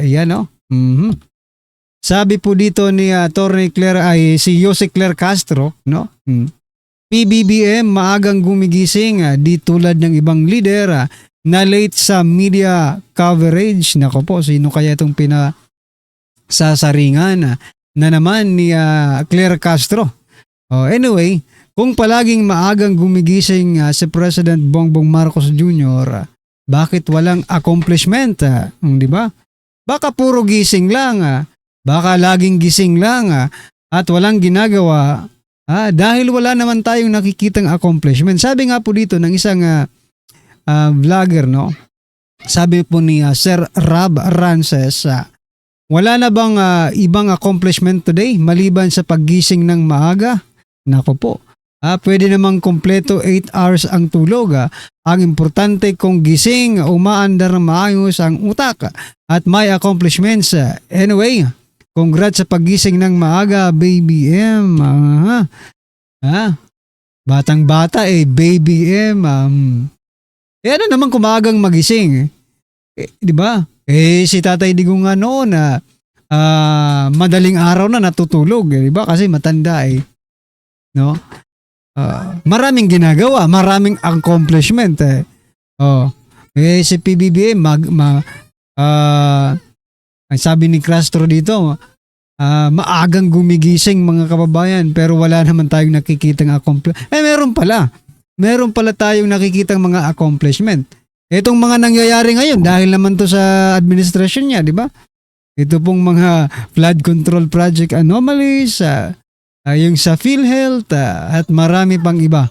Ayan, no? Sabi po dito ni Attorney Claire ay si Jose Claire Castro, no? PBBM maagang gumigising, di tulad ng ibang leader na late sa media coverage. Nako po, sino kaya itong pinasasaringan na naman ni Claire Castro? Anyway, kung palaging maagang gumigising si President Bongbong Marcos Jr., bakit walang accomplishment? Di ba? Baka puro gising lang, baka laging gising lang at walang ginagawa dahil wala naman tayong nakikitang accomplishment. Sabi nga po dito ng isang vlogger, no? Sabi po ni Sir Rob Rances, wala na bang ibang accomplishment today maliban sa paggising ng maaga? Nako po. Pwede namang kompleto 8 hours ang tulog. Ang importante kung gising, umaandar na maayos ang utak at may accomplishments. Anyway, congrats sa paggising ng maaga, Baby M. Batang-bata Baby M. Ano naman kumagang magising? Di ba? Si Tatay Digong nga noon madaling araw na natutulog. Di ba? Kasi matanda No? Maraming ginagawa, maraming accomplishment si PBBM ang sabi ni Castro dito, maagang gumigising mga kababayan pero wala naman tayong nakikitang accomplishment. Meron pala tayong nakikitang mga accomplishment. Itong mga nangyayari ngayon dahil naman to sa administrasyon niya, di ba? Ito pong mga flood control project anomalies, yung sa PhilHealth at marami pang iba.